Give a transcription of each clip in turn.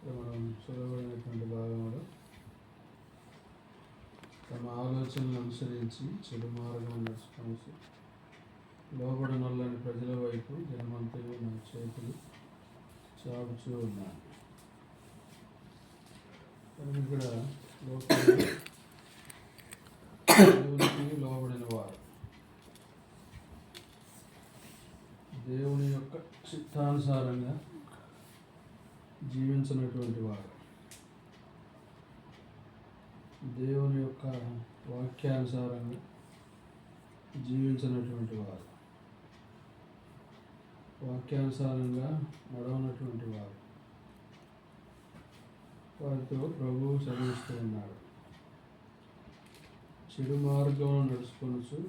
మనం సులభమైనటువంటి భాగంలో తమ ఆలోచనలు అనుసరించి చెడు మార్గం నడుచుకొని లోబడనొల్లని ప్రజల వైపు జనమంతయు నా చేతులు చాపుచూ ఉన్నాను. ఇక్కడ దేవునికి లోబడిన వారు, దేవుని యొక్క చిత్తానుసారంగా జీవించినటువంటి వారు, దేవుని యొక్క వాక్యానుసారంగా జీవించినటువంటి వారు, వాక్యానుసారంగా నడవనటువంటి వారు, వారితో ప్రభువు చదివిస్తూ ఉన్నాడు. చెడు మార్గంలో నడుచుకొనొచ్చు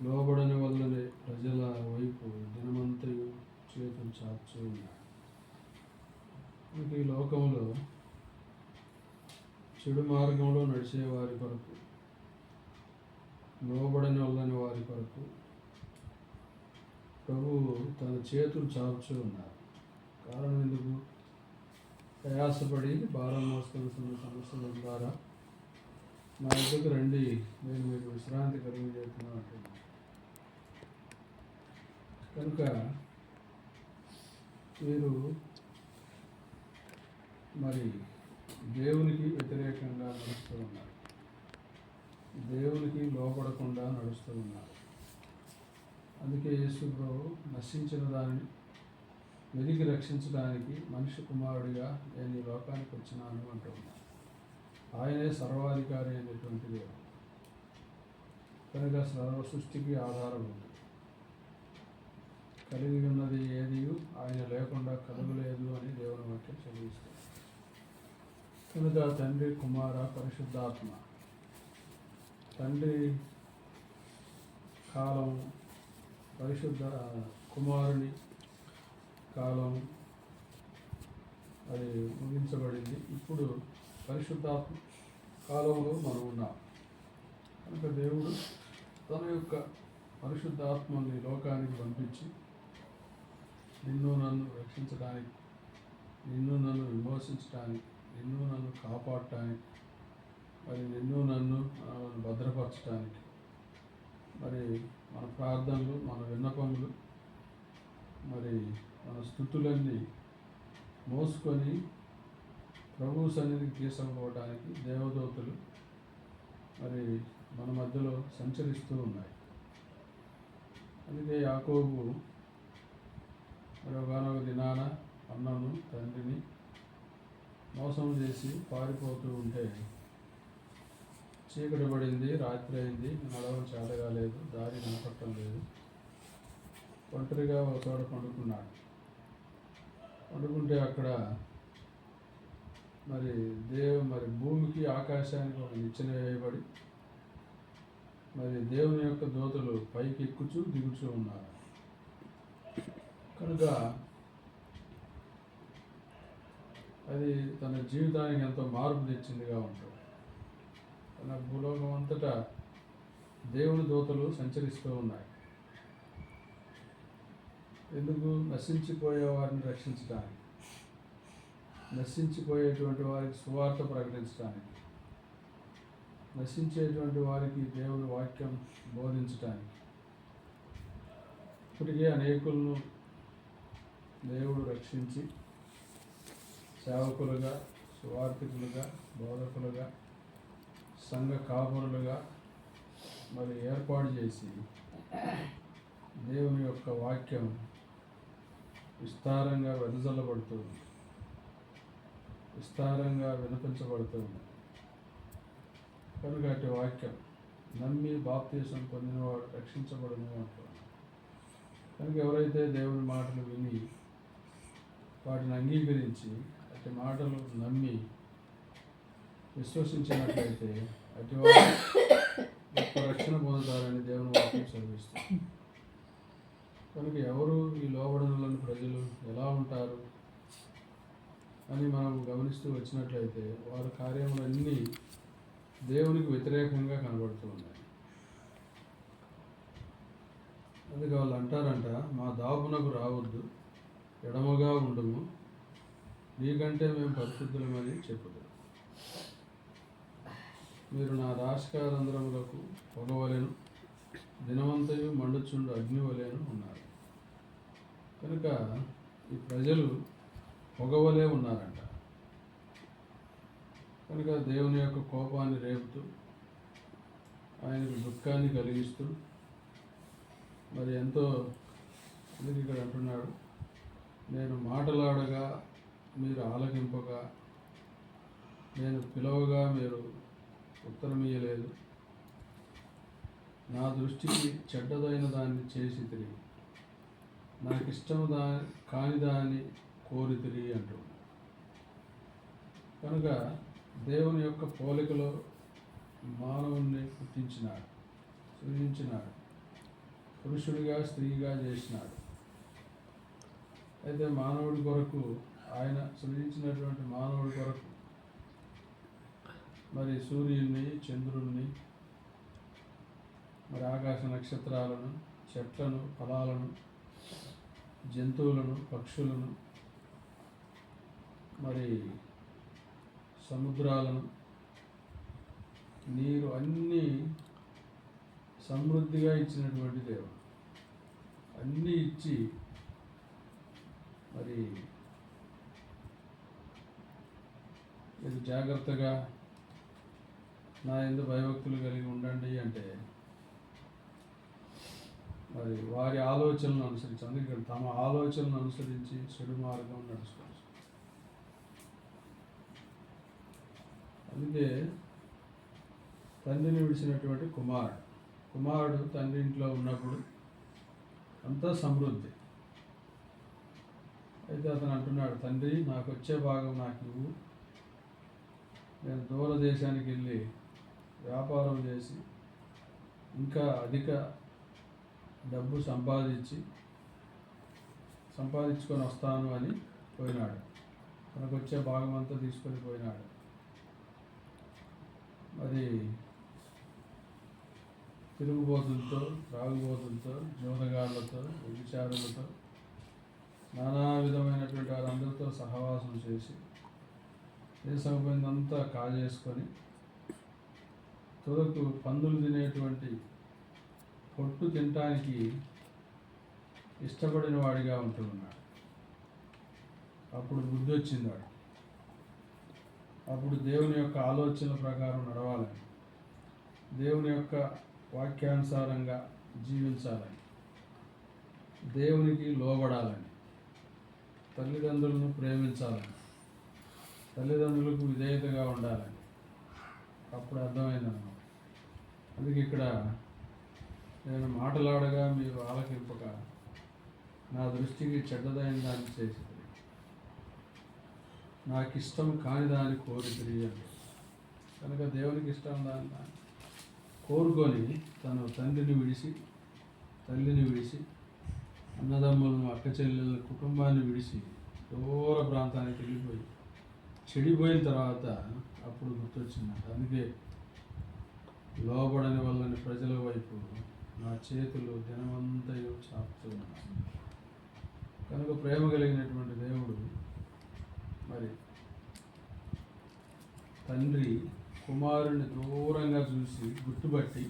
లోబడని వల్లనే ప్రజల వైపు దినమంతయు చేతులు చాపుచూ ఉన్నాడు. ఈ లోకంలో చెడు మార్గంలో నడిచే వారి కొరకు, లోబడని వల్లని వారి కొరకు ప్రభువు తన చేతులు చాపుచూ ఉన్నారు. కారణం ఎందుకు? ప్రయాసపడి భారం మోసుకొస్తున్న సమస్యల ద్వారా నా దగ్గరకు రండి, నేను మీకు విశ్రాంతి కలిగజేస్తున్నాను అంటున్నాను. కనుక మీరు మరి దేవునికి వ్యతిరేకంగా నడుస్తూ ఉన్నారు, దేవునికి లోపడకుండా నడుస్తూ ఉన్నారు. అందుకే యేసు ప్రభు నశించిన దానిని వెతికి రక్షించడానికి మనిషి కుమారుడిగా నేను ఈ లోకానికి వచ్చినాను అంటూ ఉన్నాను. ఆయనే సర్వాధికారి అయినటువంటి దేవుడు కనుక సర్వ సృష్టికి ఆధారం ఉంది. కలిగి ఉన్నది ఏది ఆయన లేకుండా కలుగలేదు అని దేవుని వాక్యం చదివిస్తుంది. కనుక తండ్రి, కుమార, పరిశుద్ధాత్మ, తండ్రి కాలం, పరిశుద్ధ కుమారుని కాలం అది ముగించబడింది. ఇప్పుడు పరిశుద్ధాత్మ కాలంలో మనం ఉన్నాం. కనుక దేవుడు తన యొక్క పరిశుద్ధాత్మని లోకానికి పంపించి నిన్ను నన్ను రక్షించడానికి, నిన్ను నన్ను విమోచించడానికి, నిన్ను నన్ను కాపాడటానికి, మరి నిన్ను నన్ను భద్రపరచడానికి, మరి మన ప్రార్థనలు, మన విన్నపములు, మరి మన స్థుతులన్నీ మోసుకొని ప్రభు సన్నిధికి తీసుకుపోవడానికి దేవదూతలు మరి మన మధ్యలో సంచరిస్తూ ఉన్నాయి. అందుకే యాకోబు మరి ఒకనొక దినాన అన్నను, తండ్రిని మోసం చేసి పారిపోతూ ఉంటే, చీకటి పడింది, రాత్రి అయింది, నడవడం చేతగాలేదు, దారి కనపడటం లేదు, ఒంటరిగా ఒక చోట పండుకున్నాడు. పండుకుంటే అక్కడ మరి భూమికి ఆకాశానికి ఒక నిచ్చెన వేయబడి మరి దేవుని యొక్క దూతలు పైకి ఎక్కుచూ దిగుచూ ఉన్నారు. కనుక అది తన జీవితానికి ఎంతో మార్పు తెచ్చిందిగా ఉంటుంది. తన భూలోకం అంతటా దేవుని దూతలు సంచరిస్తూ ఉన్నాయి. ఎందుకు? నశించిపోయే వారిని రక్షించడానికి, నశించిపోయేటువంటి వారికి సువార్త ప్రకటించడానికి, నశించేటువంటి వారికి దేవుని వాక్యం బోధించడానికి. ఇప్పటికే అనేకులను దేవుడు రక్షించి సేవకులుగా, సువార్థికులుగా, బోధకులుగా, సంఘ కాపురులుగా మరి ఏర్పాటు చేసి దేవుని యొక్క వాక్యం విస్తారంగా వెదజల్లబడుతుంది, విస్తారంగా వినిపించబడుతుంది. కనుక అటు వాక్యం నమ్మి బాప్తీసం పొందినవాడు రక్షించబడును అంటున్నాడు. కనుక ఎవరైతే దేవుని మాటలు విని వాటిని అంగీకరించి అటు మాటలు నమ్మి విశ్వసించినట్లయితే అటు వారు గొప్ప రక్షణ పొందుతారని దేవుని వాక్యం చదివిస్తుంది. కనుక ఎవరు ఈ లోబడనులను ప్రజలు ఎలా ఉంటారు అని మనం గమనిస్తూ వచ్చినట్లయితే వారి కార్యములన్నీ దేవునికి వ్యతిరేకంగా కనబడుతూ ఉన్నాయి. అందుకే వాళ్ళు అంటారంట, మా దాపునకు రావద్దు, ఎడమగా ఉండము, నీకంటే మేము పరిశుద్ధులమని చెప్పుదు. మీరు నా రాశకారంధ్రములకు పొగవలెను, దినమంతయు మండుచుండు అగ్నివలెను ఉన్నారు. కనుక ఈ ప్రజలు పొగవలే ఉన్నారంట. కనుక దేవుని యొక్క కోపాన్ని రేపుతూ, ఆయనకు దుఃఖాన్ని కలిగిస్తూ, మరి ఎంతో అందుకు ఇక్కడ అంటున్నాడు, నేను మాటలాడగా మీరు ఆలకింపగా, నేను పిలవగా మీరు ఉత్తరం ఇయ్యలేదు, నా దృష్టికి చెడ్డదైన దాన్ని చేసి తిరిగి నాకు ఇష్టము కాని దాన్ని కోరి తిరిగి అంటున్నాడు. కనుక దేవుని యొక్క పోలికలో మానవుణ్ణి పుట్టించినాడు, సృజించినాడు, పురుషుడిగా స్త్రీగా చేసినాడు. అయితే మానవుడి కొరకు, ఆయన సృజించినటువంటి మానవుడి కొరకు మరి సూర్యుడిని, చంద్రుడిని, మరి ఆకాశ నక్షత్రాలను, చెట్లను, ఫలాలను, జంతువులను, పక్షులను, మరి సముద్రాలను, నీరు అన్నీ సమృద్ధిగా ఇచ్చినటువంటి దేవుడు. అన్నీ ఇచ్చి మరి మీరు జాగ్రత్తగా నా యందు భయభక్తులు కలిగి ఉండండి అంటే, మరి వారి ఆలోచనలను అనుసరించి, అందుకే తమ ఆలోచనలను అనుసరించి చెడు మార్గం నడుచుకోవచ్చు. అందుకే తండ్రిని విడిచినటువంటి కుమారుడు తండ్రి ఇంట్లో ఉన్నప్పుడు అంతా సమృద్ధి. అయితే అతను అంటున్నాడు, తండ్రి నాకు వచ్చే భాగం నాకు ఇవ్వు, నేను దూర దేశానికి వెళ్ళి వ్యాపారం చేసి ఇంకా అధిక డబ్బు సంపాదించుకొని వస్తాను అని పోయినాడు. తనకు వచ్చే భాగం అంతా తీసుకొని పోయినాడు. మరి తిరుగుబోతులతో, త్రాగుబోతులతో, జోదగాళ్ళతో, వ్యభిచారులతో, నానా విధమైనటువంటి వారందరితో సహవాసం చేసి దేశమైందంతా కాజేసుకొని తుదకు పందులు తినేటువంటి పొట్టు తినటానికి ఇష్టపడిన వాడిగా ఉంటూ ఉన్నాడు. అప్పుడు బుద్ధి వచ్చింది వాడు. అప్పుడు దేవుని యొక్క ఆలోచన ప్రకారం నడవాలని, దేవుని యొక్క వాక్యానుసారంగా జీవించాలని, దేవునికి లోబడాలని, తల్లిదండ్రులను ప్రేమించాలని, తల్లిదండ్రులకు విధేయతగా ఉండాలని అప్పుడు అర్థమైందన్నమాట. అందుకే ఇక్కడ నేను మాటలాడగా మీరు ఆలకింపక, నా దృష్టికి చెడ్డదైన దాన్ని చేసి నాకు ఇష్టం కాని దాన్ని కోరి తిరిగి. కనుక దేవునికి ఇష్టం దాన్ని కోరుకొని తను తండ్రిని విడిచి, తల్లిని విడిచి, అన్నదమ్ములను, అక్క చెల్లెల కుటుంబాన్ని విడిచి దూర ప్రాంతానికి వెళ్ళిపోయి చెడిపోయిన తర్వాత అప్పుడు గుర్తొచ్చింది. అందుకే లోబడని వాళ్ళని ప్రజల వైపు నా చేతులు దినమంతయు చాపుతూ ఉన్నాయి. కనుక ప్రేమ కలిగినటువంటి దేవుడు మరి తండ్రి కుమారుని దూరంగా చూసి గుర్తుపట్టి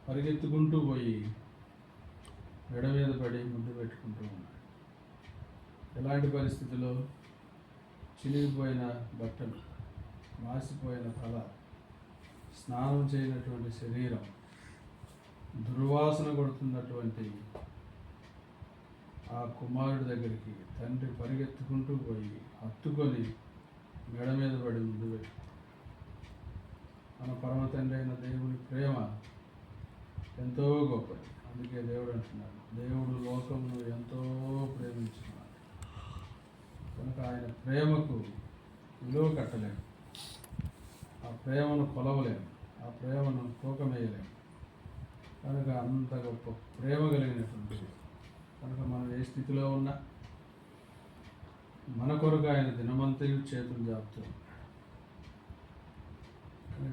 పరిగెత్తుకుంటూ పోయి మెడ మీద పడి ముద్దు పెట్టుకుంటూ ఉన్నాడు. ఎలాంటి పరిస్థితిలో? చినిగిపోయిన బట్టలు, మాసిపోయిన తల, స్నానం చేయనటువంటి శరీరం, దుర్వాసన కొడుతున్నటువంటి ఆ కుమారుడి దగ్గరికి తండ్రి పరిగెత్తుకుంటూ పోయి హత్తుకొని మెడ మీద పడి ముందు పెట్టి, మన పరమ తండ్రి అయిన దేవుని ప్రేమ ఎంతో గొప్పది. అందుకే దేవుడు అంటున్నాడు, దేవుడు లోకమును ఎంతో ప్రేమించున్నాడు. కనుక ఆయన ప్రేమకు విలువ కట్టలేము, ఆ ప్రేమను కొలవలేము, ఆ ప్రేమను తూకమేయలేము. కనుక అంత గొప్ప ప్రేమ కలిగినటువంటి, కనుక మనం ఏ స్థితిలో ఉన్నా మన కొరకు ఆయన దినమంతయు చేతులు జాపుతూ,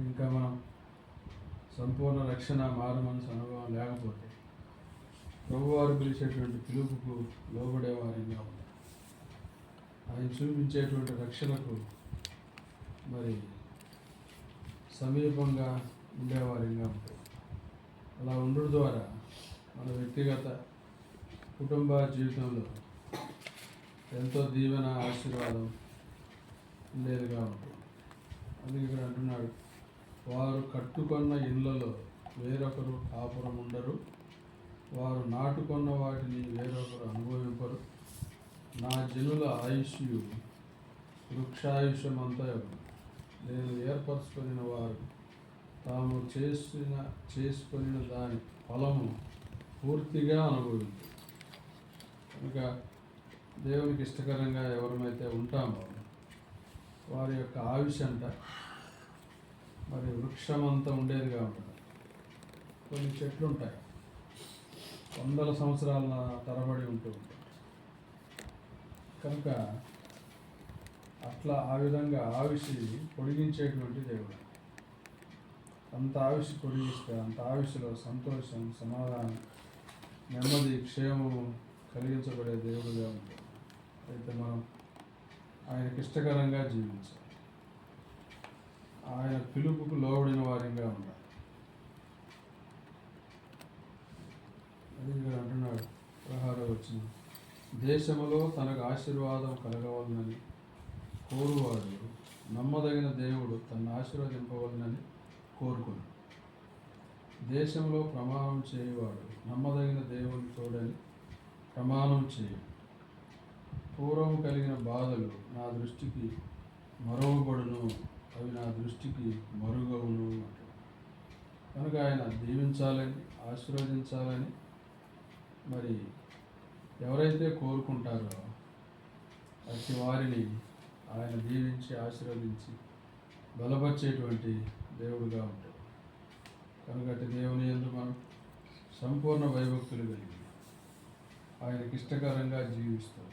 ఇంకా మనం సంపూర్ణ రక్షణ, మారు మనసు అనుభవం లేకపోతే ప్రభువారు పిలిచేటువంటి పిలుపుకు లోబడేవారిగా ఉంటాం. ఆయన చూపించేటువంటి రక్షణకు మరి సమీపంగా ఉండేవారిగా ఉంటాయి. అలా ఉండడం ద్వారా మన వ్యక్తిగత కుటుంబ జీవితంలో ఎంతో దీవెన ఆశీర్వాదం ఉండేదిగా ఉంటుంది. అందుకే ఇక్కడ అంటున్నాడు, వారు కట్టుకున్న ఇళ్లలో వేరొకరు కాపురం ఉండరు, వారు నాటుకున్న వాటిని వేరొకరు అనుభవింపరు. నా జనుల ఆయుష్యు వృక్షాయుష్యమంతా నేను ఏర్పరచుకున్న వారు తాము చేసుకుని దాని ఫలము పూర్తిగా అనుభవించు. కనుక దేవునికి ఇష్టకరంగా ఎవరమైతే ఉంటామో వారి యొక్క ఆయుష్ అంట మరి వృక్షమంతా ఉండేదిగా ఉంటుంది. కొన్ని చెట్లు ఉంటాయి, వందల సంవత్సరాల తరబడి ఉంటూ ఉంటాయి. కనుక అట్లా ఆ విధంగా ఆయుష్ పొడిగించేటువంటి దేవుడు. అంత ఆయుష్ పొడిగిస్తే అంత ఆయుష్లో సంతోషం, సమాధానం, నెమ్మది, క్షేమము కలిగించబడే దేవుడుగా ఉంటుంది. అయితే మనం ఆయనకి ఇష్టకరంగా జీవించాలి, ఆయన పిలుపుకు లోబడిన వారిగా ఉండాలి. అది ఇక్కడ అంటున్నాడు 16వ వచనం, దేశములో తనకు ఆశీర్వాదం కలగవలనని కోరువాడు నమ్మదగిన దేవుడు తను ఆశీర్వదింపవలనని కోరుకుని, దేశంలో ప్రమాణం చేయవాడు నమ్మదగిన దేవుని తోడని ప్రమాణం చేయు. పూర్వం కలిగిన బాధలు నా దృష్టికి మరువబడును, అవి నా దృష్టికి మరుగవును అంటాడు. కనుక ఆయన దీవించాలని, ఆశీర్వదించాలని మరి ఎవరైతే కోరుకుంటారో అట్టి వారిని ఆయన దీవించి ఆశీర్వదించి బలపరిచేటువంటి దేవుడుగా ఉంటాడు. కనుక అట్టి దేవుని యందు మనం సంపూర్ణ భయభక్తులు కలిగి ఆయనకి ఇష్టకరంగా జీవిస్తాం.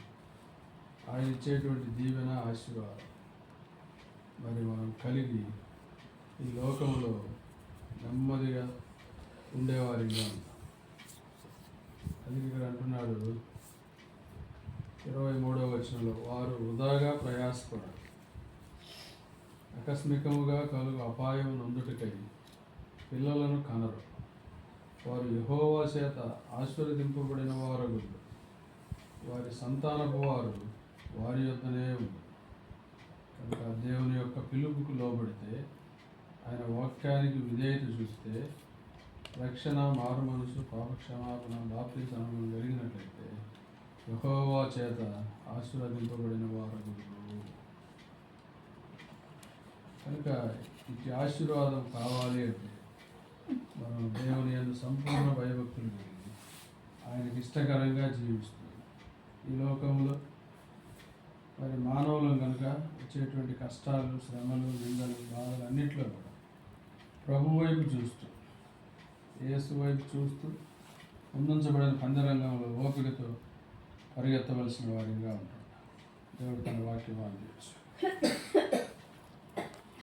ఆయన ఇచ్చేటువంటి దీవెన, ఆశీర్వాదం మరి మనం కలిగి ఈ లోకంలో నెమ్మదిగా ఉండేవారిగా ఉంటాం. అది ఇక్కడ అంటున్నాడు 23వ వచనంలో, వారు వృధాగా ప్రయాసపడరు, ఆకస్మికముగా కలుగు అపాయం నందుటికై పిల్లలను కనరు. వారు యెహోవా చేత ఆశీర్వదింపబడిన వారు, వారి సంతానపు వారు వారి యొద్దనే ఉంది. కనుక దేవుని యొక్క పిలుపుకు లోబడితే, ఆయన వాక్యానికి విధేయత చూస్తే రక్షణ, మారు మనసు, పాపక్షమాపణ, బాప్తిస్మం జరిగినట్లయితే యెహోవా చేత ఆశీర్వదింపబడిన వారు. కనుక ఇటు ఆశీర్వాదం కావాలి అంటే మనం దేవుని యందు సంపూర్ణ భయభక్తులు కలిగి ఆయనకి ఇష్టకరంగా జీవిస్తుంది. ఈ లోకంలో మరి మానవులం కనుక వచ్చేటువంటి కష్టాలు, శ్రమలు, నిందలు, బాధలు అన్నింటిలో కూడా ప్రభు వైపు చూస్తూ, యేసు వైపు చూస్తూ ముందుంచబడిన పందరంగంలో ఓపికతో పరిగెత్తవలసిన వారిగా ఉంటాడు. దేవుడు తన వాక్యం వాదించు.